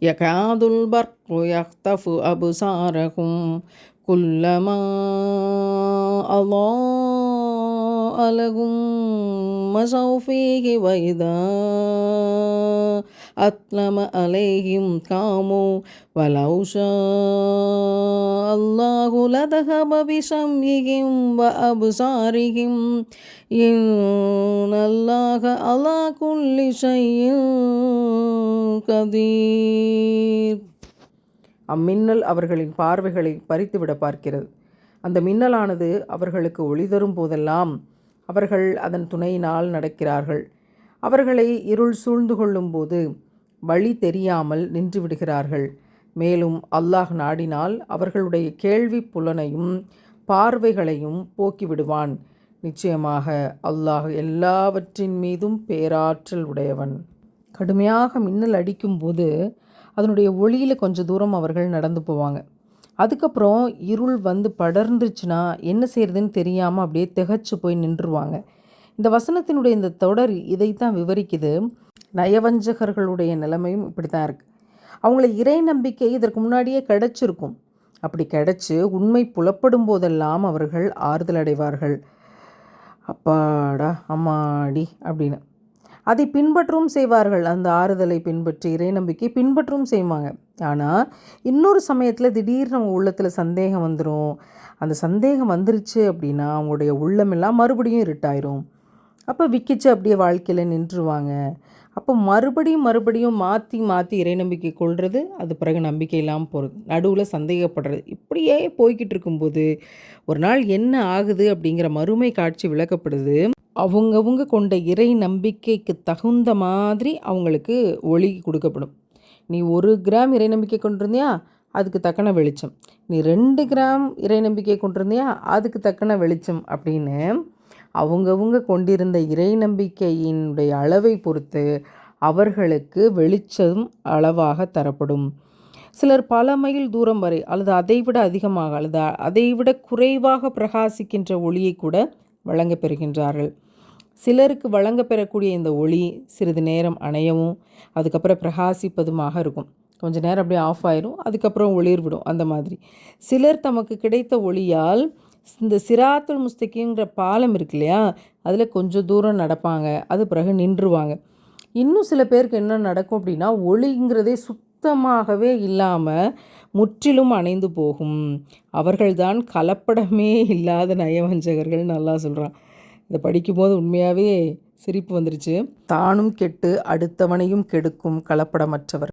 யகாதுல் பர்கு யக்தஃபு அபுசாரஹும் குல்லமா அضاء لهم مشوا فيه وإذا أظلم عليهم قاموا ولو شاء الله لذهب بسمعهم وأبصارهم إن الله على كل شيء قدير. அம்மின்னல் அவர்களின் பார்வைகளை பறித்துவிட பார்க்கிறது. அந்த மின்னலானது அவர்களுக்கு ஒளி தரும் போதெல்லாம் அவர்கள் அதன் துணையினால் நடக்கிறார்கள். அவர்களை இருள் சூழ்ந்து கொள்ளும் போது வழி தெரியாமல் நின்று விடுகிறார்கள். மேலும் அல்லாஹ் நாடினால் அவர்களுடைய கேள்வி புலனையும் பார்வைகளையும் போக்கிவிடுவான். நிச்சயமாக அல்லாஹ் எல்லாவற்றின் மீதும் பேராற்றல் உடையவன். கடுமையாக மின்னல் அடிக்கும்போது அதனுடைய ஒளியில் கொஞ்சம் தூரம் அவர்கள் நடந்து போவாங்க. அதுக்கப்புறம் இருள் வந்து படர்ந்துச்சுன்னா என்ன செய்கிறதுன்னு தெரியாமல் அப்படியே திகைச்சு போய் நின்றுவாங்க. இந்த வசனத்தினுடைய இந்த தொடர் இதைத்தான் விவரிக்குது. நயவஞ்சகர்களுடைய நிலைமையும் இப்படி தான் இருக்குது. அவங்கள இறை நம்பிக்கை இதற்கு முன்னாடியே கிடைச்சிருக்கும். அப்படி கிடைச்சி உண்மை புலப்படும் போதெல்லாம் அவர்கள் ஆறுதல் அடைவார்கள். அப்பாடா அம்மாடி அப்படின்னு அதை பின்பற்றவும் செய்வார்கள். அந்த ஆறுதலை பின்பற்றி இறை நம்பிக்கை பின்பற்றவும் செய்வாங்க. ஆனால் இன்னொரு சமயத்தில் திடீர்னு அவங்க உள்ளத்தில் சந்தேகம் வந்துடும். அந்த சந்தேகம் வந்துருச்சு அப்படின்னா அவங்களுடைய உள்ளமெல்லாம் மறுபடியும் இருட்டாயிரும். அப்போ விக்கிச்சு அப்படியே வாழ்க்கையில் நின்றுவாங்க. அப்போ மறுபடியும் மாற்றி இறை நம்பிக்கை கொள்வது, அது பிறகு நம்பிக்கை இல்லாமல் போகிறது, நடுவில் சந்தேகப்படுறது, இப்படியே போய்கிட்டு இருக்கும்போது ஒரு நாள் என்ன ஆகுது அப்படிங்கிற மறுமை காட்சி விளக்கப்படுது. அவங்கவுங்க கொண்ட இறை நம்பிக்கைக்கு தகுந்த மாதிரி அவங்களுக்கு ஒளி கொடுக்கப்படும். நீ 1 கிராம் இறை நம்பிக்கை கொண்டிருந்தியா அதுக்கு தக்கன வெளிச்சம், நீ 2 கிராம் இறை நம்பிக்கை கொண்டிருந்தியா அதுக்கு தக்கன வெளிச்சம் அப்படின்னு அவங்கவுங்க கொண்டிருந்த இறை நம்பிக்கையினுடைய அளவை பொறுத்து அவர்களுக்கு வெளிச்சம் அளவாக தரப்படும். சிலர் பல மைல் தூரம் வரை அல்லது அதைவிட அதிகமாக அல்லது அதைவிட குறைவாக பிரகாசிக்கின்ற ஒளியை கூட வழங்க பெறுகின்றார்கள். சிலருக்கு வழங்க பெறக்கூடிய இந்த ஒளி சிறிது நேரம் அணையவும் அதுக்கப்புறம் பிரகாசிப்பதுமாக இருக்கும். கொஞ்ச நேரம் அப்படியே ஆஃப் ஆயிரும், அதுக்கப்புறம் ஒளிர்விடும். அந்த மாதிரி சிலர் தமக்கு கிடைத்த ஒளியால் இந்த சிராத்துல் முஸ்தகீம்ங்கிற பாலம் இருக்கு இல்லையா, அதில் கொஞ்சம் தூரம் நடப்பாங்க, அது பிறகு நின்றுவாங்க. இன்னும் சில பேருக்கு என்ன நடக்கும் அப்படின்னா ஒளிங்கிறதே சுத்தமாகவே இல்லாமல் முற்றிலும் அணைந்து போகும். அவர்கள்தான் கலப்படமே இல்லாத நயவஞ்சகர்கள் நல்லா சொல்கிறான். இதை படிக்கும்போது உண்மையாகவே சிரிப்பு வந்துருச்சு. தானும் கெட்டு அடுத்தவனையும் கெடுக்கும் கலப்படமற்றவர்.